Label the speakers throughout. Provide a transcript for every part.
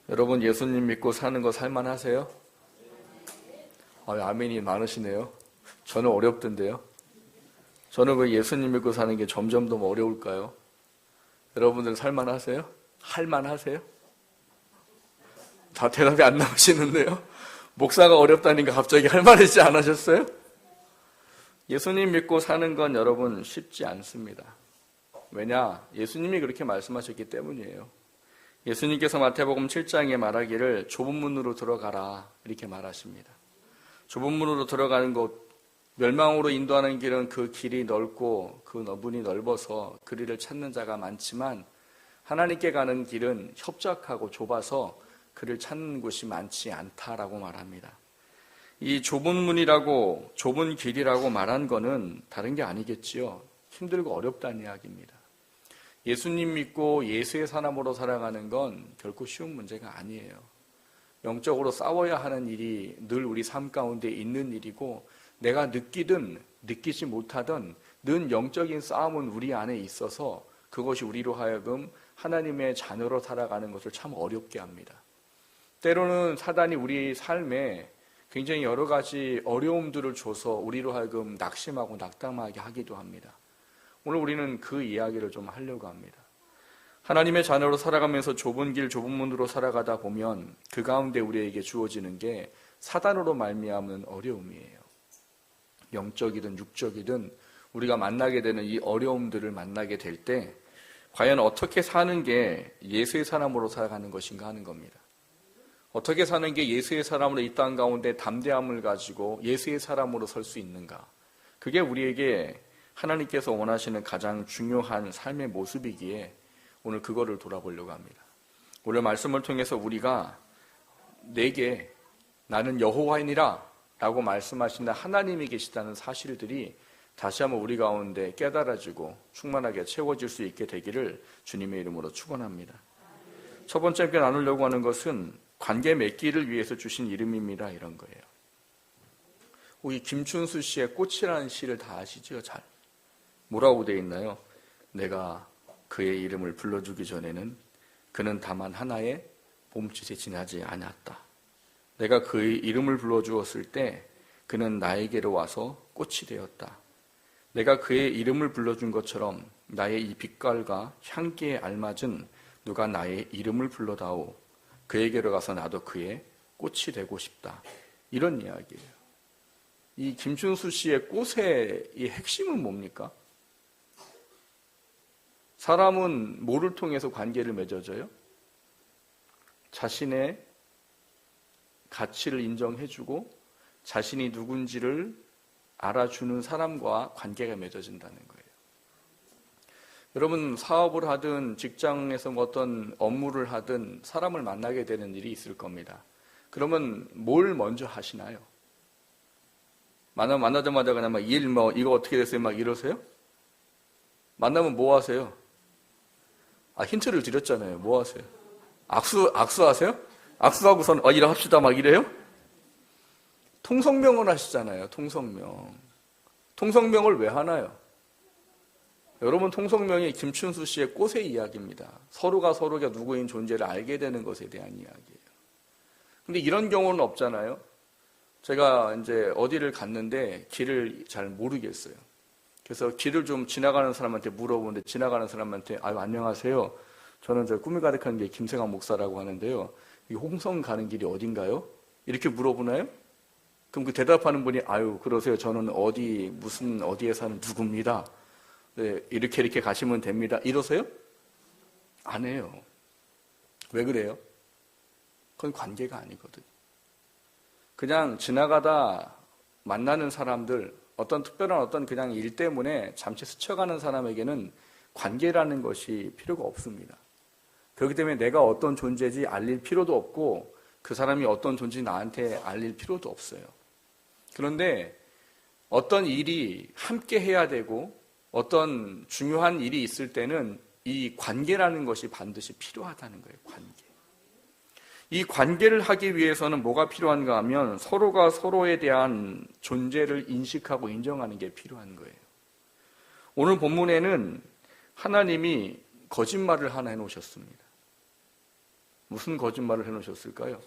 Speaker 1: 여러분 예수님 믿고 사는 거 살만하세요? 아멘이 많으시네요. 저는 어렵던데요. 저는 왜 예수님 믿고 사는 게 점점 더 어려울까요? 여러분들 살만하세요? 할만하세요? 다 대답이 안 나오시는데요. 목사가 어렵다니까 갑자기 할만하지 않으셨어요? 예수님 믿고 사는 건 여러분 쉽지 않습니다. 왜냐? 예수님이 그렇게 말씀하셨기 때문이에요. 예수님께서 마태복음 7장에 말하기를 좁은 문으로 들어가라 이렇게 말하십니다. 좁은 문으로 들어가는 곳, 멸망으로 인도하는 길은 그 길이 넓고 그 문이 넓어서 그 길을 찾는 자가 많지만 하나님께 가는 길은 협착하고 좁아서 그를 찾는 곳이 많지 않다라고 말합니다. 이 좁은 문이라고 좁은 길이라고 말한 거는 다른 게 아니겠지요. 힘들고 어렵다는 이야기입니다. 예수님 믿고 예수의 사람으로 살아가는 건 결코 쉬운 문제가 아니에요. 영적으로 싸워야 하는 일이 늘 우리 삶 가운데 있는 일이고 내가 느끼든 느끼지 못하든 늘 영적인 싸움은 우리 안에 있어서 그것이 우리로 하여금 하나님의 자녀로 살아가는 것을 참 어렵게 합니다. 때로는 사단이 우리 삶에 굉장히 여러 가지 어려움들을 줘서 우리로 하여금 낙심하고 낙담하게 하기도 합니다. 오늘 우리는 그 이야기를 좀 하려고 합니다. 하나님의 자녀로 살아가면서 좁은 길, 좁은 문으로 살아가다 보면 그 가운데 우리에게 주어지는 게 사단으로 말미암은 어려움이에요. 영적이든 육적이든 우리가 만나게 되는 이 어려움들을 만나게 될 때 과연 어떻게 사는 게 예수의 사람으로 살아가는 것인가 하는 겁니다. 어떻게 사는 게 예수의 사람으로 이 땅 가운데 담대함을 가지고 예수의 사람으로 설 수 있는가. 그게 우리에게 하나님께서 원하시는 가장 중요한 삶의 모습이기에 오늘 그거를 돌아보려고 합니다. 오늘 말씀을 통해서 우리가 내게 나는 여호와이니라 라고 말씀하시는 하나님이 계시다는 사실들이 다시 한번 우리 가운데 깨달아지고 충만하게 채워질 수 있게 되기를 주님의 이름으로 축원합니다. 첫 번째 함께 나누려고 하는 것은 관계 맺기를 위해서 주신 이름입니다 이런 거예요. 우리 김춘수 씨의 꽃이라는 시를 다 아시죠? 잘. 뭐라고 되어 있나요? 내가 그의 이름을 불러주기 전에는 그는 다만 하나의 몸짓에 지나지 않았다. 내가 그의 이름을 불러주었을 때 그는 나에게로 와서 꽃이 되었다. 내가 그의 이름을 불러준 것처럼 나의 이 빛깔과 향기에 알맞은 누가 나의 이름을 불러다오. 그에게로 가서 나도 그의 꽃이 되고 싶다. 이런 이야기예요. 이 김춘수 씨의 꽃의 이 핵심은 뭡니까? 사람은 뭐를 통해서 관계를 맺어져요? 자신의 가치를 인정해주고 자신이 누군지를 알아주는 사람과 관계가 맺어진다는 거예요. 여러분 사업을 하든 직장에서 어떤 업무를 하든 사람을 만나게 되는 일이 있을 겁니다. 그러면 뭘 먼저 하시나요? 만나자마자 그냥 막 이거 어떻게 됐어요? 막 이러세요? 만나면 뭐 하세요? 힌트를 드렸잖아요. 뭐 하세요? 악수하세요? 악수하고선 일합시다 막 이래요? 통성명을 하시잖아요. 통성명을 왜 하나요? 여러분 통성명이 김춘수 씨의 꽃의 이야기입니다. 서로가 누구인 존재를 알게 되는 것에 대한 이야기예요. 근데 이런 경우는 없잖아요. 제가 이제 어디를 갔는데 길을 잘 모르겠어요. 그래서 길을 좀 지나가는 사람한테 물어보는데 지나가는 사람한테 안녕하세요. 저는 꿈이 가득한 게 김생환 목사라고 하는데요. 이 홍성 가는 길이 어딘가요? 이렇게 물어보나요? 그럼 그 대답하는 분이 그러세요. 저는 어디에 사는 누구입니다. 네, 이렇게 가시면 됩니다. 이러세요? 안 해요. 왜 그래요? 그건 관계가 아니거든요. 그냥 지나가다 만나는 사람들, 어떤 특별한 그냥 일 때문에 잠시 스쳐가는 사람에게는 관계라는 것이 필요가 없습니다. 그렇기 때문에 내가 어떤 존재인지 알릴 필요도 없고 그 사람이 어떤 존재인지 나한테 알릴 필요도 없어요. 그런데 어떤 일이 함께 해야 되고 어떤 중요한 일이 있을 때는 이 관계라는 것이 반드시 필요하다는 거예요. 관계. 이 관계를 하기 위해서는 뭐가 필요한가 하면 서로가 서로에 대한 존재를 인식하고 인정하는 게 필요한 거예요. 오늘 본문에는 하나님이 거짓말을 하나 해놓으셨습니다. 무슨 거짓말을 해놓으셨을까요?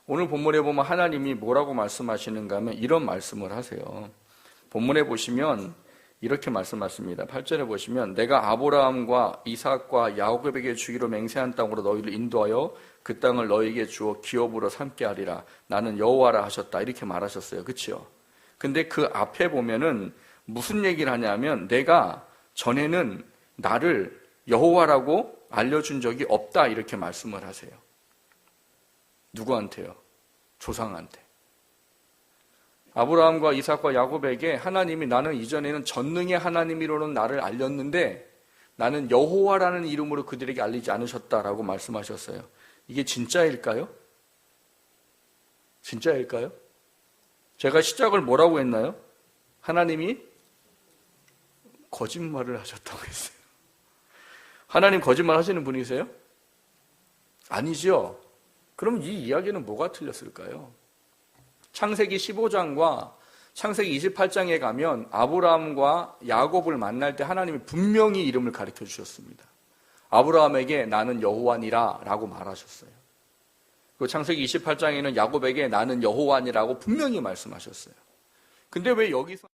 Speaker 1: 오늘 본문에 보면 하나님이 뭐라고 말씀하시는가 하면 이런 말씀을 하세요. 본문에 보시면 이렇게 말씀하십니다. 8절에 보시면 내가 아브라함과 이삭과 야곱에게 주기로 맹세한 땅으로 너희를 인도하여 그 땅을 너희에게 주어 기업으로 삼게 하리라. 나는 여호와라 하셨다. 이렇게 말하셨어요. 그렇죠? 근데 그 앞에 보면은 무슨 얘기를 하냐면 내가 전에는 나를 여호와라고 알려준 적이 없다 이렇게 말씀을 하세요. 누구한테요? 조상한테. 아브라함과 이삭과 야곱에게 하나님이 나는 이전에는 전능의 하나님이로는 나를 알렸는데 나는 여호와라는 이름으로 그들에게 알리지 않으셨다라고 말씀하셨어요. 이게 진짜일까요? 진짜일까요? 제가 시작을 뭐라고 했나요? 하나님이 거짓말을 하셨다고 했어요. 하나님 거짓말 하시는 분이세요? 아니죠. 그럼 이 이야기는 뭐가 틀렸을까요? 창세기 15장과 창세기 28장에 가면 아브라함과 야곱을 만날 때 하나님이 분명히 이름을 가르쳐 주셨습니다. 아브라함에게 나는 여호와니라 라고 말하셨어요. 그리고 창세기 28장에는 야곱에게 나는 여호와니라고 분명히 말씀하셨어요. 근데 왜 여기서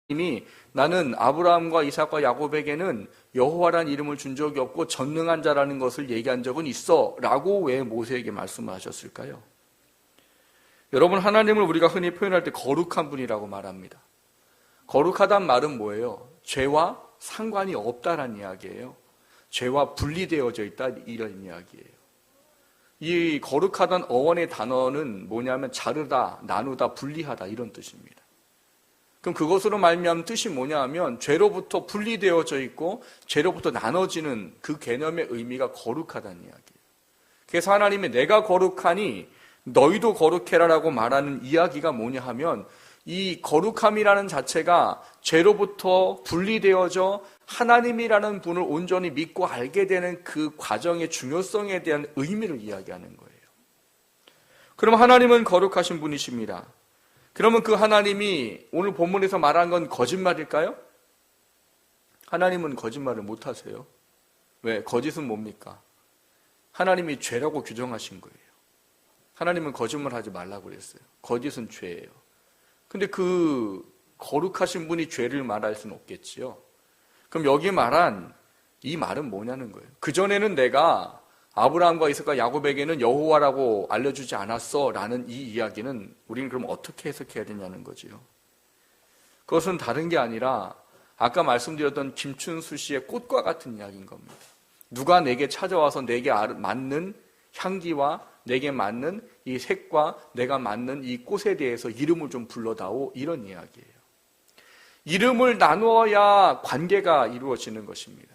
Speaker 1: 하나님이 나는 아브라함과 이삭과 야곱에게는 여호와라는 이름을 준 적이 없고 전능한 자라는 것을 얘기한 적은 있어 라고 왜 모세에게 말씀을 하셨을까요? 여러분, 하나님을 우리가 흔히 표현할 때 거룩한 분이라고 말합니다. 거룩하다는 말은 뭐예요? 죄와 상관이 없다라는 이야기예요. 죄와 분리되어져 있다 이런 이야기예요. 이 거룩하다는 어원의 단어는 뭐냐면 자르다, 나누다, 분리하다 이런 뜻입니다. 그럼 그것으로 말미암은 뜻이 뭐냐 하면 죄로부터 분리되어져 있고 죄로부터 나눠지는 그 개념의 의미가 거룩하다는 이야기예요. 그래서 하나님이 내가 거룩하니 너희도 거룩해라라고 말하는 이야기가 뭐냐 하면 이 거룩함이라는 자체가 죄로부터 분리되어져 하나님이라는 분을 온전히 믿고 알게 되는 그 과정의 중요성에 대한 의미를 이야기하는 거예요. 그럼 하나님은 거룩하신 분이십니다. 그러면 그 하나님이 오늘 본문에서 말한 건 거짓말일까요? 하나님은 거짓말을 못하세요. 왜? 거짓은 뭡니까? 하나님이 죄라고 규정하신 거예요. 하나님은 거짓말하지 말라고 그랬어요. 거짓은 죄예요. 근데 그 거룩하신 분이 죄를 말할 수는 없겠지요. 그럼 여기 말한 이 말은 뭐냐는 거예요. 그전에는 내가 아브라함과 이삭과 야곱에게는 여호와라고 알려주지 않았어 라는 이 이야기는 우리는 그럼 어떻게 해석해야 되냐는 거지요. 그것은 다른 게 아니라 아까 말씀드렸던 김춘수 씨의 꽃과 같은 이야기인 겁니다. 누가 내게 찾아와서 내게 맞는 향기와 내게 맞는 이 색과 내가 맞는 이 꽃에 대해서 이름을 좀 불러다오 이런 이야기예요. 이름을 나누어야 관계가 이루어지는 것입니다.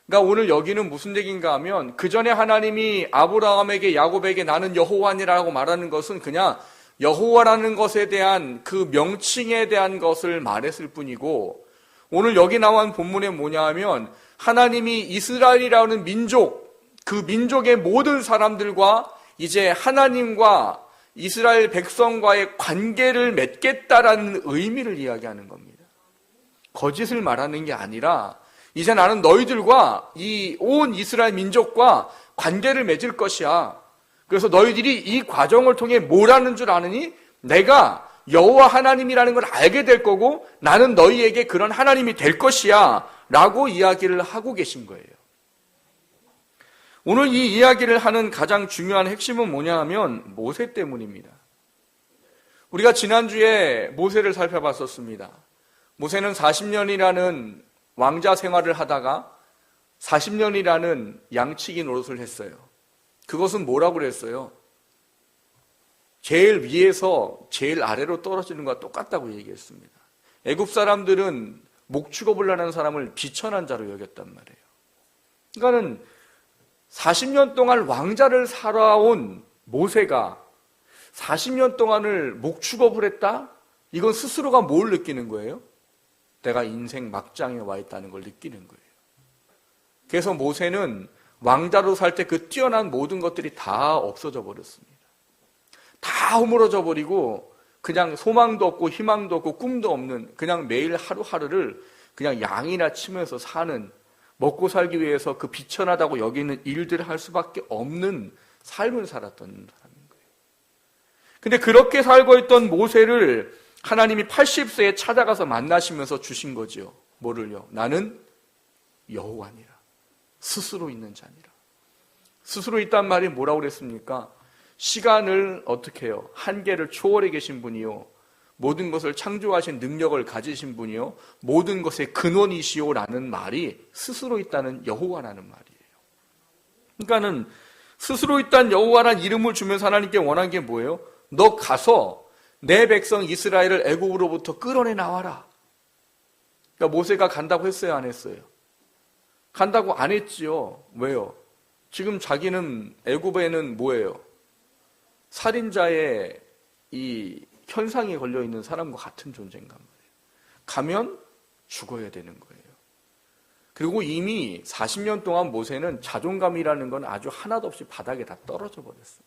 Speaker 1: 그러니까 오늘 여기는 무슨 얘기인가 하면 그 전에 하나님이 아브라함에게 야곱에게 나는 여호와니라고 말하는 것은 그냥 여호와라는 것에 대한 그 명칭에 대한 것을 말했을 뿐이고 오늘 여기 나온 본문에 뭐냐 하면 하나님이 이스라엘이라는 민족, 그 민족의 모든 사람들과 이제 하나님과 이스라엘 백성과의 관계를 맺겠다라는 의미를 이야기하는 겁니다. 거짓을 말하는 게 아니라 이제 나는 너희들과 이 온 이스라엘 민족과 관계를 맺을 것이야. 그래서 너희들이 이 과정을 통해 뭘 하는 줄 아느니 내가 여호와 하나님이라는 걸 알게 될 거고 나는 너희에게 그런 하나님이 될 것이야 라고 이야기를 하고 계신 거예요. 오늘 이 이야기를 하는 가장 중요한 핵심은 뭐냐 하면 모세 때문입니다. 우리가 지난주에 모세를 살펴봤었습니다. 모세는 40년이라는 왕자 생활을 하다가 40년이라는 양치기 노릇을 했어요. 그것은 뭐라고 그랬어요? 제일 위에서 제일 아래로 떨어지는 것과 똑같다고 얘기했습니다. 애굽 사람들은 목축업을 하는 사람을 비천한 자로 여겼단 말이에요. 그러니까는 40년 동안 왕자를 살아온 모세가 40년 동안을 목축업을 했다? 이건 스스로가 뭘 느끼는 거예요? 내가 인생 막장에 와 있다는 걸 느끼는 거예요. 그래서 모세는 왕자로 살 때 그 뛰어난 모든 것들이 다 없어져 버렸습니다. 다 허물어져 버리고 그냥 소망도 없고 희망도 없고 꿈도 없는 그냥 매일 하루하루를 그냥 양이나 치면서 사는 먹고 살기 위해서 그 비천하다고 여기는 일들을 할 수밖에 없는 삶을 살았던 사람인 거예요. 근데 그렇게 살고 있던 모세를 하나님이 80세에 찾아가서 만나시면서 주신 거지요. 뭐를요? 나는 여호와니라. 스스로 있는 자니라. 스스로 있단 말이 뭐라고 그랬습니까? 시간을 어떻게 해요? 한계를 초월해 계신 분이요. 모든 것을 창조하신 능력을 가지신 분이요. 모든 것의 근원이시오라는 말이 스스로 있다는 여호와라는 말이에요. 그러니까는 스스로 있다는 여호와라는 이름을 주면서 하나님께 원한 게 뭐예요? 너 가서 내 백성 이스라엘을 애굽으로부터 끌어내 나와라. 그러니까 모세가 간다고 했어요, 안 했어요? 간다고 안 했지요. 왜요? 지금 자기는 애굽에는 뭐예요? 살인자의 이 현상에 걸려있는 사람과 같은 존재인가 말이에요. 가면 죽어야 되는 거예요. 그리고 이미 40년 동안 모세는 자존감이라는 건 아주 하나도 없이 바닥에 다 떨어져 버렸어요.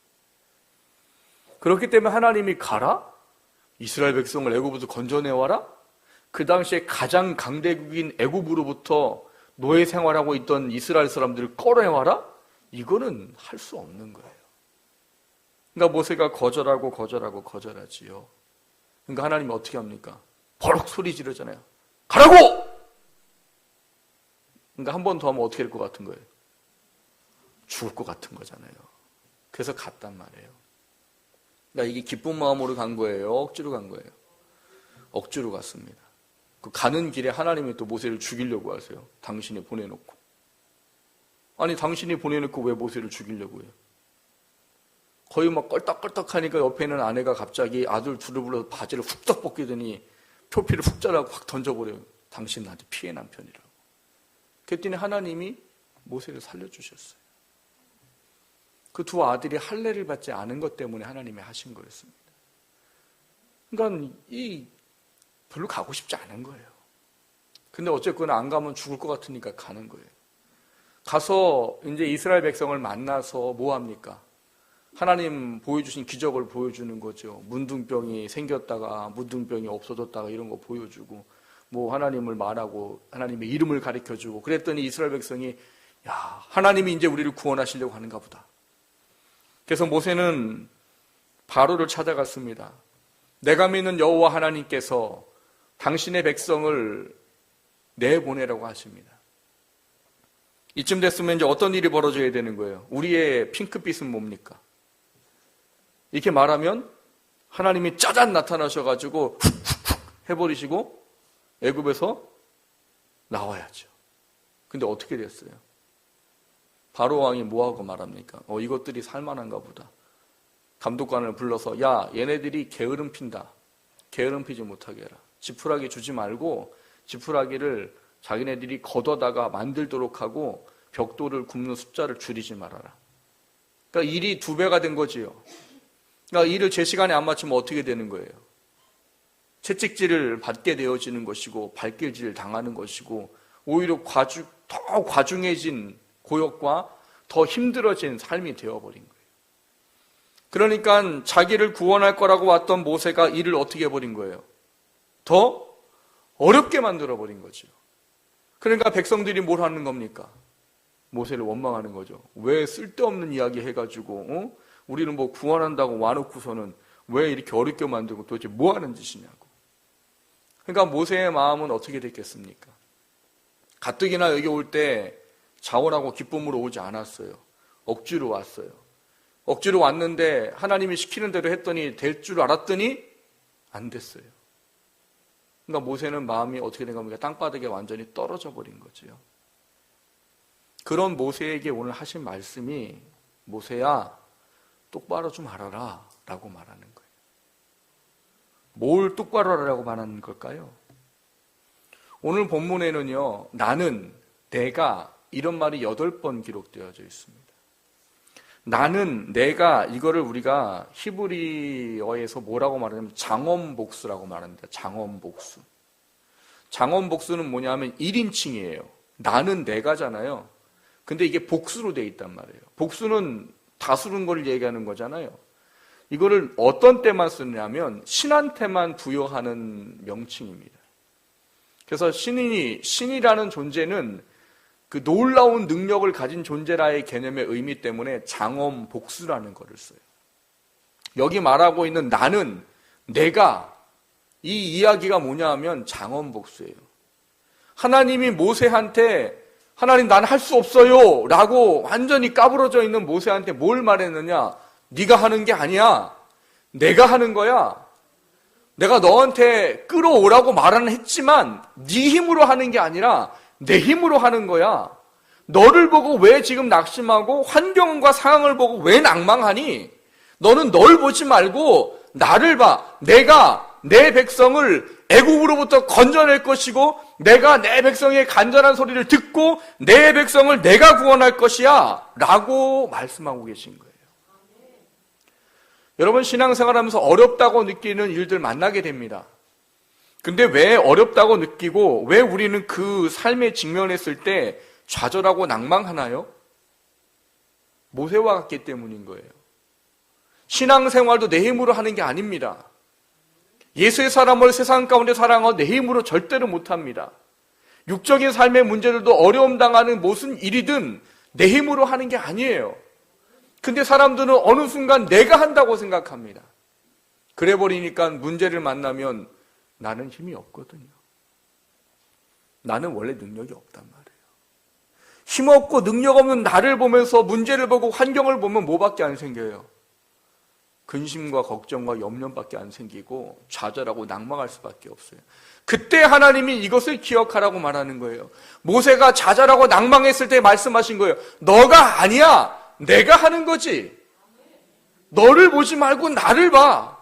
Speaker 1: 그렇기 때문에 하나님이 가라? 이스라엘 백성을 애굽으로부터 건져내와라? 그 당시에 가장 강대국인 애굽으로부터 노예 생활하고 있던 이스라엘 사람들을 끌어내와라? 이거는 할 수 없는 거예요. 그러니까 모세가 거절하지요. 그러니까 하나님이 어떻게 합니까? 버럭 소리 지르잖아요. 가라고! 그러니까 한 번 더 하면 어떻게 될 것 같은 거예요? 죽을 것 같은 거잖아요. 그래서 갔단 말이에요. 그러니까 이게 기쁜 마음으로 간 거예요? 억지로 간 거예요? 억지로 갔습니다. 그 가는 길에 하나님이 또 모세를 죽이려고 하세요. 당신이 보내놓고. 아니 당신이 보내놓고 왜 모세를 죽이려고 해요? 거의 막 껄떡껄떡하니까 옆에 있는 아내가 갑자기 아들 둘을 불러서 바지를 훅떡 벗기더니 표피를 훅 자르고 확 던져버려요. 당신 나한테 피해 남편이라고. 그랬더니 하나님이 모세를 살려주셨어요. 그 두 아들이 할례를 받지 않은 것 때문에 하나님이 하신 거였습니다. 그러니까 별로 가고 싶지 않은 거예요. 근데 어쨌거나 안 가면 죽을 것 같으니까 가는 거예요. 가서 이제 이스라엘 백성을 만나서 뭐 합니까? 하나님 보여주신 기적을 보여주는 거죠. 문둥병이 생겼다가 문둥병이 없어졌다가 이런 거 보여주고 뭐 하나님을 말하고 하나님의 이름을 가르쳐주고 그랬더니 이스라엘 백성이 야 하나님이 이제 우리를 구원하시려고 하는가 보다. 그래서 모세는 바로를 찾아갔습니다. 내가 믿는 여호와 하나님께서 당신의 백성을 내보내라고 하십니다. 이쯤 됐으면 이제 어떤 일이 벌어져야 되는 거예요? 우리의 핑크빛은 뭡니까? 이렇게 말하면 하나님이 짜잔 나타나셔가지고 훅훅훅 해버리시고 애굽에서 나와야죠. 근데 어떻게 됐어요? 바로 왕이 뭐하고 말합니까? 이것들이 살만한가 보다. 감독관을 불러서 야 얘네들이 게으름 핀다. 게으름 피지 못하게 해라. 지푸라기 주지 말고 지푸라기를 자기네들이 걷어다가 만들도록 하고 벽돌을 굽는 숫자를 줄이지 말아라. 그러니까 일이 2배가 된 거지요. 그러니까 일을 제 시간에 안 맞추면 어떻게 되는 거예요? 채찍질을 받게 되어지는 것이고 발길질을 당하는 것이고 오히려 더 과중해진 고역과 더 힘들어진 삶이 되어버린 거예요. 그러니까 자기를 구원할 거라고 왔던 모세가 일을 어떻게 해버린 거예요? 더 어렵게 만들어버린 거죠. 그러니까 백성들이 뭘 하는 겁니까? 모세를 원망하는 거죠. 왜 쓸데없는 이야기 해가지고 우리는 뭐 구원한다고 와놓고서는 왜 이렇게 어렵게 만들고 도대체 뭐 하는 짓이냐고. 그러니까 모세의 마음은 어떻게 됐겠습니까? 가뜩이나 여기 올 때 자원하고 기쁨으로 오지 않았어요. 억지로 왔어요. 억지로 왔는데 하나님이 시키는 대로 했더니 될 줄 알았더니 안 됐어요. 그러니까 모세는 마음이 어떻게 된 겁니까? 땅바닥에 완전히 떨어져 버린 거죠. 그런 모세에게 오늘 하신 말씀이 모세야 똑바로 좀 알아라 라고 말하는 거예요. 뭘 똑바로 하라고 말하는 걸까요? 오늘 본문에는요, 나는, 내가 이런 말이 8번 기록되어져 있습니다. 나는, 내가, 이거를 우리가 히브리어에서 뭐라고 말하냐면 장엄복수라고 말합니다. 장엄복수. 장엄복수는 뭐냐면 1인칭이에요. 나는 내가잖아요. 근데 이게 복수로 돼 있단 말이에요. 복수는 다스른 걸 얘기하는 거잖아요. 이거를 어떤 때만 쓰냐면 신한테만 부여하는 명칭입니다. 그래서 신이라는 존재는 그 놀라운 능력을 가진 존재라의 개념의 의미 때문에 장엄복수라는 것을 써요. 여기 말하고 있는 나는, 내가, 이 이야기가 뭐냐 하면 장엄복수예요. 하나님이 모세한테 하나님 난 할 수 없어요 라고 완전히 까부러져 있는 모세한테 뭘 말했느냐? 네가 하는 게 아니야. 내가 하는 거야. 내가 너한테 끌어오라고 말은 했지만 네 힘으로 하는 게 아니라 내 힘으로 하는 거야. 너를 보고 왜 지금 낙심하고 환경과 상황을 보고 왜 낭망하니? 너는 널 보지 말고 나를 봐. 내가 내 백성을 애국으로부터 건져낼 것이고 내가 내 백성의 간절한 소리를 듣고 내 백성을 내가 구원할 것이야 라고 말씀하고 계신 거예요. 여러분, 신앙생활하면서 어렵다고 느끼는 일들 만나게 됩니다. 근데 왜 어렵다고 느끼고 왜 우리는 그 삶에 직면했을 때 좌절하고 낭망하나요? 모세와 같기 때문인 거예요. 신앙생활도 내 힘으로 하는 게 아닙니다. 예수의 사람을 세상 가운데 사랑하고 내 힘으로 절대로 못합니다. 육적인 삶의 문제들도 어려움 당하는 무슨 일이든 내 힘으로 하는 게 아니에요. 근데 사람들은 어느 순간 내가 한다고 생각합니다. 그래 버리니까 문제를 만나면 나는 힘이 없거든요. 나는 원래 능력이 없단 말이에요. 힘없고 능력 없는 나를 보면서 문제를 보고 환경을 보면 뭐밖에 안 생겨요? 근심과 걱정과 염려밖에 안 생기고 좌절하고 낭망할 수밖에 없어요. 그때 하나님이 이것을 기억하라고 말하는 거예요. 모세가 좌절하고 낭망했을 때 말씀하신 거예요. 너가 아니야. 내가 하는 거지. 너를 보지 말고 나를 봐.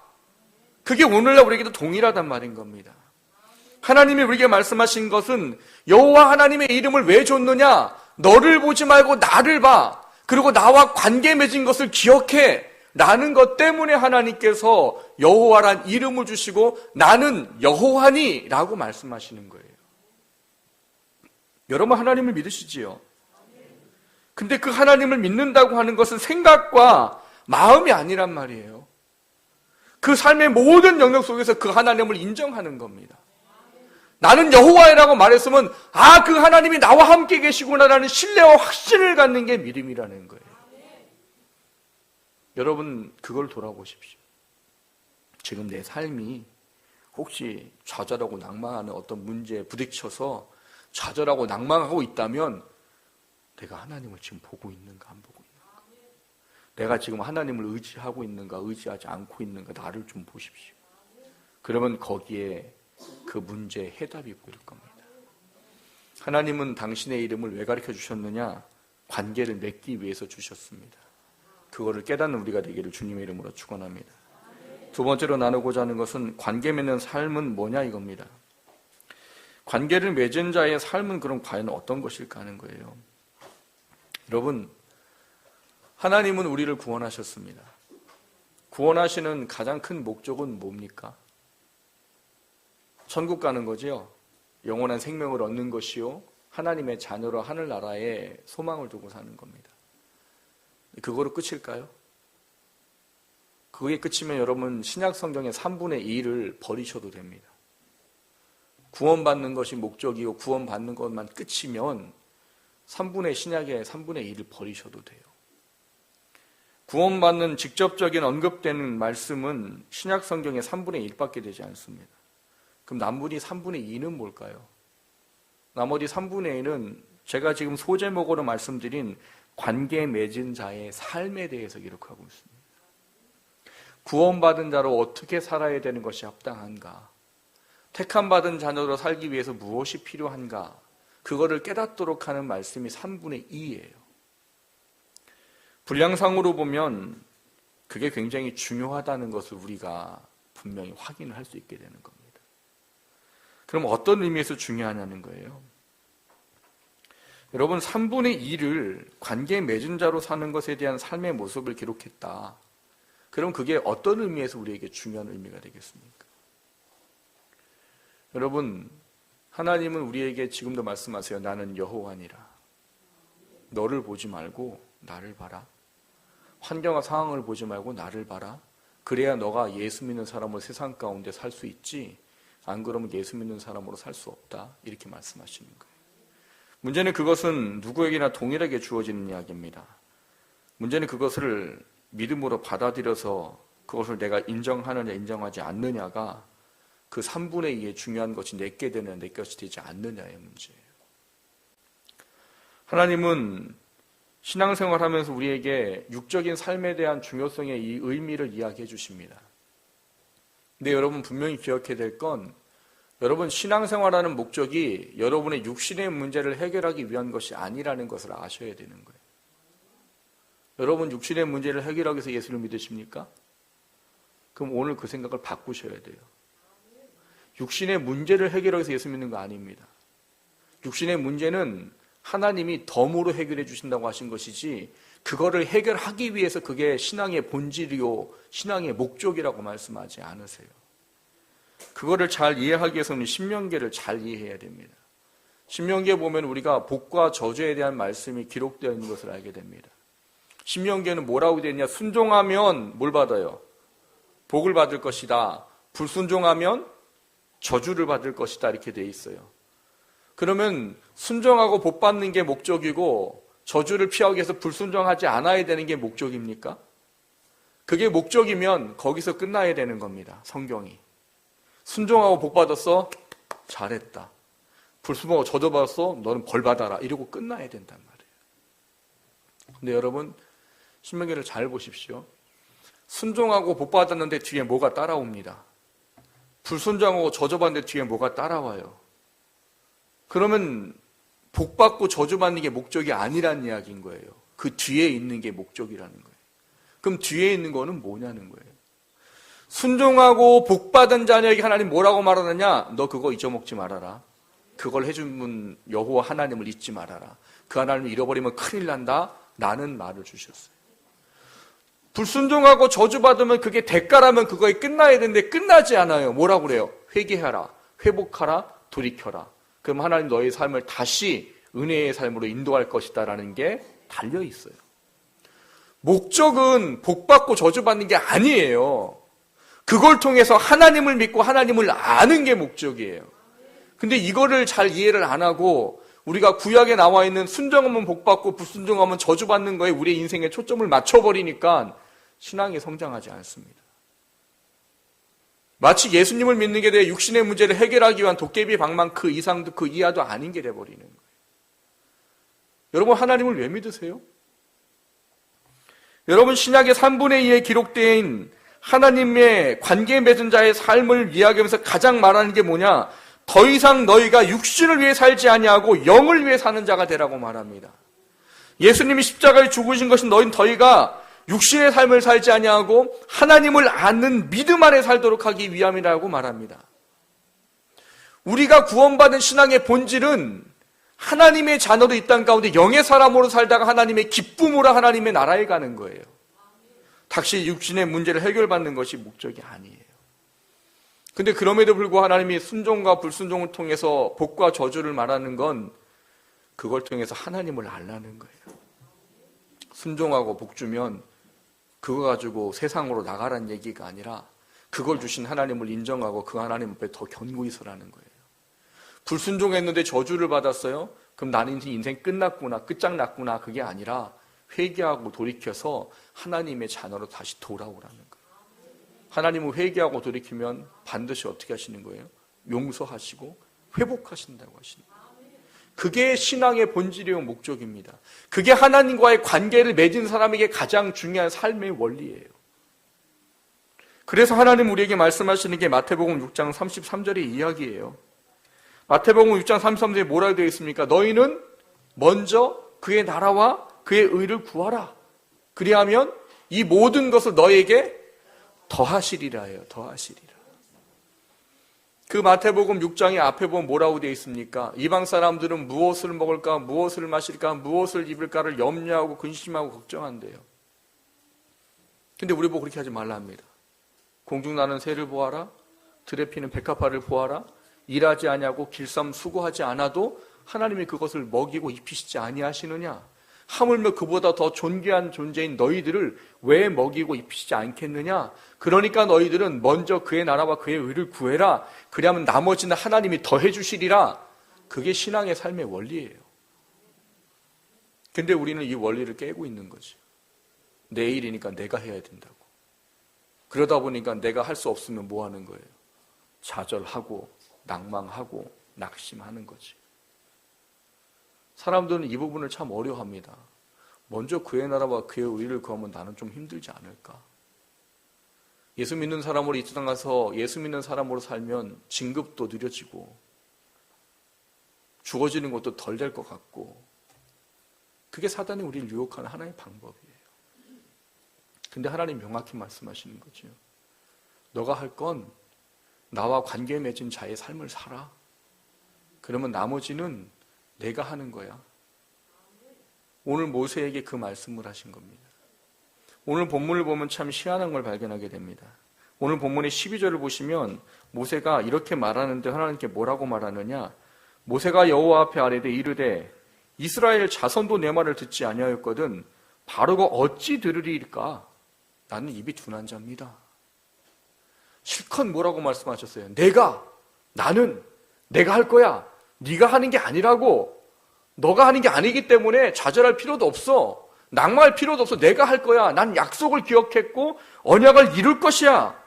Speaker 1: 그게 오늘날 우리에게도 동일하단 말인 겁니다. 하나님이 우리에게 말씀하신 것은 여호와 하나님의 이름을 왜 줬느냐? 너를 보지 말고 나를 봐. 그리고 나와 관계 맺은 것을 기억해. 라는 것 때문에 하나님께서 여호와란 이름을 주시고 나는 여호와니 라고 말씀하시는 거예요. 여러분, 하나님을 믿으시지요? 근데 그 하나님을 믿는다고 하는 것은 생각과 마음이 아니란 말이에요. 그 삶의 모든 영역 속에서 그 하나님을 인정하는 겁니다. 나는 여호와라고 말했으면 그 하나님이 나와 함께 계시구나라는 신뢰와 확신을 갖는 게 믿음이라는 거예요. 여러분, 그걸 돌아보십시오. 지금 내 삶이 혹시 좌절하고 낭망하는 어떤 문제에 부딪혀서 좌절하고 낭망하고 있다면 내가 하나님을 지금 보고 있는가 안 보고 있는가? 내가 지금 하나님을 의지하고 있는가 의지하지 않고 있는가 나를 좀 보십시오. 그러면 거기에 그 문제의 해답이 보일 겁니다. 하나님은 당신의 이름을 왜 가르쳐 주셨느냐? 관계를 맺기 위해서 주셨습니다. 그거를 깨닫는 우리가 되기를 주님의 이름으로 축원합니다. 두 번째로 나누고자 하는 것은 관계 맺는 삶은 뭐냐 이겁니다. 관계를 맺은 자의 삶은 그럼 과연 어떤 것일까 하는 거예요. 여러분, 하나님은 우리를 구원하셨습니다. 구원하시는 가장 큰 목적은 뭡니까? 천국 가는 거지요. 영원한 생명을 얻는 것이요, 하나님의 자녀로 하늘나라에 소망을 두고 사는 겁니다. 그거로 끝일까요? 그게 끝이면 여러분 신약 성경의 3분의 2를 버리셔도 됩니다. 구원받는 것이 목적이고 구원받는 것만 끝이면 신약의 3분의 2를 버리셔도 돼요. 구원받는 직접적인 언급되는 말씀은 신약 성경의 3분의 1밖에 되지 않습니다. 그럼 나머지 3분의 2는 뭘까요? 나머지 3분의 2는 제가 지금 소제목으로 말씀드린 관계 맺은 자의 삶에 대해서 기록하고 있습니다. 구원받은 자로 어떻게 살아야 되는 것이 합당한가? 택함받은 자녀로 살기 위해서 무엇이 필요한가? 그거를 깨닫도록 하는 말씀이 3분의 2예요. 분량상으로 보면 그게 굉장히 중요하다는 것을 우리가 분명히 확인을 할 수 있게 되는 겁니다. 그럼 어떤 의미에서 중요하냐는 거예요. 여러분, 3분의 2를 관계 맺은 자로 사는 것에 대한 삶의 모습을 기록했다. 그럼 그게 어떤 의미에서 우리에게 중요한 의미가 되겠습니까? 여러분, 하나님은 우리에게 지금도 말씀하세요. 나는 여호와니라. 너를 보지 말고 나를 봐라. 환경과 상황을 보지 말고 나를 봐라. 그래야 너가 예수 믿는 사람으로 세상 가운데 살 수 있지, 안 그러면 예수 믿는 사람으로 살 수 없다. 이렇게 말씀하시는 거예요. 문제는 그것은 누구에게나 동일하게 주어지는 이야기입니다. 문제는 그것을 믿음으로 받아들여서 그것을 내가 인정하느냐 인정하지 않느냐가 그 3분의 2의 중요한 것이 내게 되느냐 내 것이 되지 않느냐의 문제예요. 하나님은 신앙생활하면서 우리에게 육적인 삶에 대한 중요성의 이 의미를 이야기해 주십니다. 근데 여러분 분명히 기억해야 될 건 여러분 신앙생활하는 목적이 여러분의 육신의 문제를 해결하기 위한 것이 아니라는 것을 아셔야 되는 거예요. 여러분 육신의 문제를 해결하기 위해서 예수를 믿으십니까? 그럼 오늘 그 생각을 바꾸셔야 돼요. 육신의 문제를 해결하기 위해서 예수 믿는 거 아닙니다. 육신의 문제는 하나님이 덤으로 해결해 주신다고 하신 것이지 그거를 해결하기 위해서 그게 신앙의 본질이요 신앙의 목적이라고 말씀하지 않으세요. 그거를 잘 이해하기 위해서는 신명기를 잘 이해해야 됩니다. 신명기에 보면 우리가 복과 저주에 대한 말씀이 기록되어 있는 것을 알게 됩니다. 신명기에는 뭐라고 되어 있냐? 순종하면 뭘 받아요? 복을 받을 것이다. 불순종하면 저주를 받을 것이다. 이렇게 되어 있어요. 그러면 순종하고 복 받는 게 목적이고 저주를 피하기 위해서 불순종하지 않아야 되는 게 목적입니까? 그게 목적이면 거기서 끝나야 되는 겁니다. 성경이. 순종하고 복 받았어? 잘했다. 불순종하고 저주 받았어? 너는 벌 받아라. 이러고 끝나야 된단 말이에요. 근데 여러분 신명기를 잘 보십시오. 순종하고 복 받았는데 뒤에 뭐가 따라옵니다. 불순종하고 저주 받는데 뒤에 뭐가 따라와요. 그러면 복 받고 저주 받는 게 목적이 아니라는 이야기인 거예요. 그 뒤에 있는 게 목적이라는 거예요. 그럼 뒤에 있는 거는 뭐냐는 거예요. 순종하고 복 받은 자녀에게 하나님 뭐라고 말하느냐? 너 그거 잊어먹지 말아라. 그걸 해준 분 여호와 하나님을 잊지 말아라. 그 하나님을 잃어버리면 큰일 난다. 라는 말을 주셨어요. 불순종하고 저주받으면 그게 대가라면 그거에 끝나야 되는데 끝나지 않아요. 뭐라고 그래요? 회개하라, 회복하라, 돌이켜라. 그럼 하나님 너의 삶을 다시 은혜의 삶으로 인도할 것이다 라는 게 달려 있어요. 목적은 복받고 저주받는 게 아니에요. 그걸 통해서 하나님을 믿고 하나님을 아는 게 목적이에요. 근데 이거를 잘 이해를 안 하고 우리가 구약에 나와 있는 순종하면 복받고 불순종하면 저주받는 거에 우리의 인생에 초점을 맞춰버리니까 신앙이 성장하지 않습니다. 마치 예수님을 믿는 게 내 육신의 문제를 해결하기 위한 도깨비 방망 그 이상도 그 이하도 아닌 게 돼버리는 거예요. 여러분 하나님을 왜 믿으세요? 여러분 신약의 3분의 2에 기록된 하나님의 관계 맺은 자의 삶을 이야기하면서 가장 말하는 게 뭐냐? 더 이상 너희가 육신을 위해 살지 아니하고 영을 위해 사는 자가 되라고 말합니다. 예수님이 십자가에 죽으신 것은 너희가 육신의 삶을 살지 아니하고 하나님을 아는 믿음 안에 살도록 하기 위함이라고 말합니다. 우리가 구원받은 신앙의 본질은 하나님의 자녀로 이 땅 가운데 영의 사람으로 살다가 하나님의 기쁨으로 하나님의 나라에 가는 거예요. 다시 육신의 문제를 해결받는 것이 목적이 아니에요. 근데 그럼에도 불구하고 하나님이 순종과 불순종을 통해서 복과 저주를 말하는 건 그걸 통해서 하나님을 알라는 거예요. 순종하고 복 주면 그거 가지고 세상으로 나가라는 얘기가 아니라 그걸 주신 하나님을 인정하고 그 하나님 앞에 더 견고히 서라는 거예요. 불순종했는데 저주를 받았어요? 그럼 나는 인생 끝났구나, 끝장났구나. 그게 아니라 회개하고 돌이켜서 하나님의 자녀로 다시 돌아오라는 거예요. 하나님은 회개하고 돌이키면 반드시 어떻게 하시는 거예요? 용서하시고 회복하신다고 하시는 거예요. 그게 신앙의 본질이요 목적입니다. 그게 하나님과의 관계를 맺은 사람에게 가장 중요한 삶의 원리예요. 그래서 하나님 우리에게 말씀하시는 게 마태복음 6장 33절의 이야기예요. 마태복음 6장 33절에 뭐라고 되어 있습니까? 너희는 먼저 그의 나라와 그의 의를 구하라. 그리하면 이 모든 것을 너희에게 더하시리라 해요. 더하시리라. 그 마태복음 6장의 앞에 보면 뭐라고 되어 있습니까? 이방 사람들은 무엇을 먹을까, 무엇을 마실까, 무엇을 입을까를 염려하고 근심하고 걱정한대요. 근데 우리 보고 그렇게 하지 말라 합니다. 공중나는 새를 보아라, 들에 피는 백합화를 보아라, 일하지 아니하고 길쌈 수고하지 않아도 하나님이 그것을 먹이고 입히시지 아니하시느냐? 하물며 그보다 더 존귀한 존재인 너희들을 왜 먹이고 입히시지 않겠느냐? 그러니까 너희들은 먼저 그의 나라와 그의 의를 구해라. 그리하면 나머지는 하나님이 더해 주시리라. 그게 신앙의 삶의 원리예요. 근데 우리는 이 원리를 깨고 있는 거지. 내 일이니까 내가 해야 된다고. 그러다 보니까 내가 할 수 없으면 뭐 하는 거예요? 좌절하고 낭망하고 낙심하는 거지. 사람들은 이 부분을 참 어려워합니다. 먼저 그의 나라와 그의 의를 구하면 나는 좀 힘들지 않을까? 예수 믿는 사람으로 이 세상 가서 예수 믿는 사람으로 살면 진급도 느려지고 죽어지는 것도 덜 될 것 같고, 그게 사단이 우리를 유혹하는 하나의 방법이에요. 근데 하나님 명확히 말씀하시는 거죠. 너가 할 건 나와 관계 맺은 자의 삶을 살아. 그러면 나머지는 내가 하는 거야. 오늘 모세에게 그 말씀을 하신 겁니다. 오늘 본문을 보면 참 희한한 걸 발견하게 됩니다. 오늘 본문의 12절을 보시면 모세가 이렇게 말하는데 하나님께 뭐라고 말하느냐? 모세가 여호와 앞에 아뢰되 이르되 이스라엘 자손도 내 말을 듣지 아니하였거든 바로가 어찌 들으리일까? 나는 입이 둔한 자입니다. 실컷 뭐라고 말씀하셨어요? 나는 내가 할 거야. 네가 하는 게 아니라고. 너가 하는 게 아니기 때문에 좌절할 필요도 없어. 낭망할 필요도 없어. 내가 할 거야. 난 약속을 기억했고 언약을 이룰 것이야.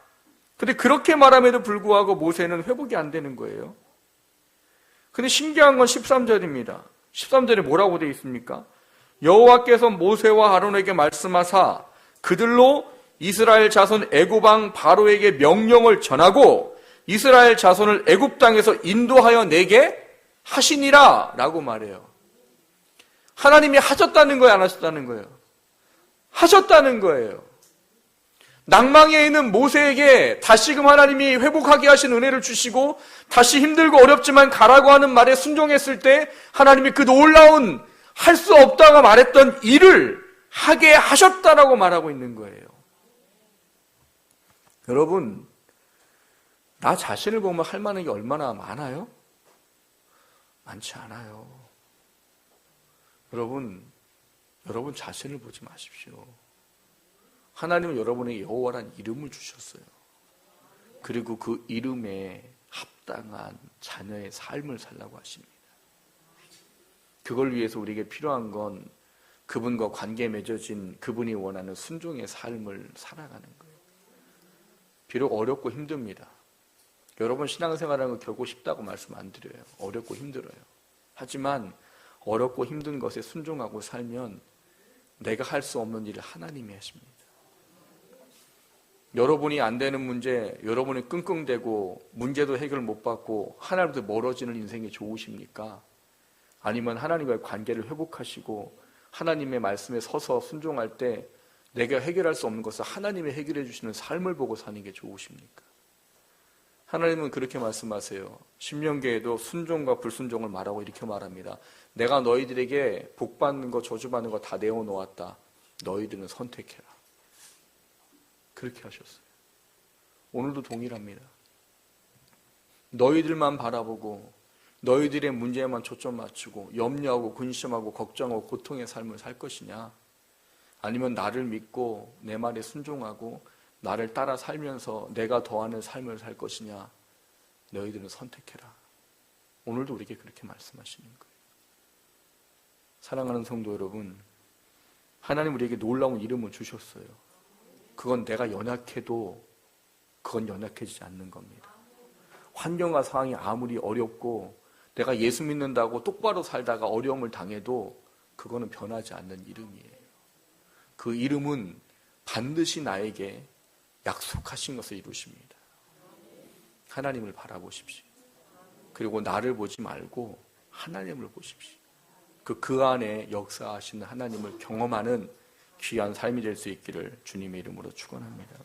Speaker 1: 근데 그렇게 말함에도 불구하고 모세는 회복이 안 되는 거예요. 근데 신기한 건 13절입니다. 13절에 뭐라고 되어 있습니까? 여호와께서 모세와 아론에게 말씀하사 그들로 이스라엘 자손 애굽 왕 바로에게 명령을 전하고 이스라엘 자손을 애굽 땅에서 인도하여 내게 하시니라 라고 말해요. 하나님이 하셨다는 거예요, 안 하셨다는 거예요? 하셨다는 거예요. 낭망에 있는 모세에게 다시금 하나님이 회복하게 하신 은혜를 주시고 다시 힘들고 어렵지만 가라고 하는 말에 순종했을 때 하나님이 그 놀라운 할 수 없다고 말했던 일을 하게 하셨다라고 말하고 있는 거예요. 여러분, 나 자신을 보면 할 만한 게 얼마나 많아요? 많지 않아요. 여러분 자신을 보지 마십시오. 하나님은 여러분에게 여호와라는 이름을 주셨어요. 그리고 그 이름에 합당한 자녀의 삶을 살라고 하십니다. 그걸 위해서 우리에게 필요한 건 그분과 관계에 맺어진 그분이 원하는 순종의 삶을 살아가는 거예요. 비록 어렵고 힘듭니다. 여러분 신앙생활하는 거 결코 쉽다고 말씀 안 드려요. 어렵고 힘들어요. 하지만 어렵고 힘든 것에 순종하고 살면 내가 할 수 없는 일을 하나님이 하십니다. 여러분이 안 되는 문제, 여러분이 끙끙대고 문제도 해결 못 받고 하나님부터 멀어지는 인생이 좋으십니까? 아니면 하나님과의 관계를 회복하시고 하나님의 말씀에 서서 순종할 때 내가 해결할 수 없는 것을 하나님이 해결해 주시는 삶을 보고 사는 게 좋으십니까? 하나님은 그렇게 말씀하세요. 신명기에도 순종과 불순종을 말하고 이렇게 말합니다. 내가 너희들에게 복받는 거 저주받는 거 다 내어놓았다. 너희들은 선택해라. 그렇게 하셨어요. 오늘도 동일합니다. 너희들만 바라보고 너희들의 문제에만 초점 맞추고 염려하고 근심하고 걱정하고 고통의 삶을 살 것이냐, 아니면 나를 믿고 내 말에 순종하고 나를 따라 살면서 내가 더하는 삶을 살 것이냐, 너희들은 선택해라. 오늘도 우리에게 그렇게 말씀하시는 거예요. 사랑하는 성도 여러분, 하나님 우리에게 놀라운 이름을 주셨어요. 그건 내가 연약해도 그건 연약해지지 않는 겁니다. 환경과 상황이 아무리 어렵고 내가 예수 믿는다고 똑바로 살다가 어려움을 당해도 그거는 변하지 않는 이름이에요. 그 이름은 반드시 나에게 약속하신 것을 이루십니다. 하나님을 바라보십시오. 그리고 나를 보지 말고 하나님을 보십시오. 그 안에 역사하시는 하나님을 경험하는 귀한 삶이 될 수 있기를 주님의 이름으로 축원합니다.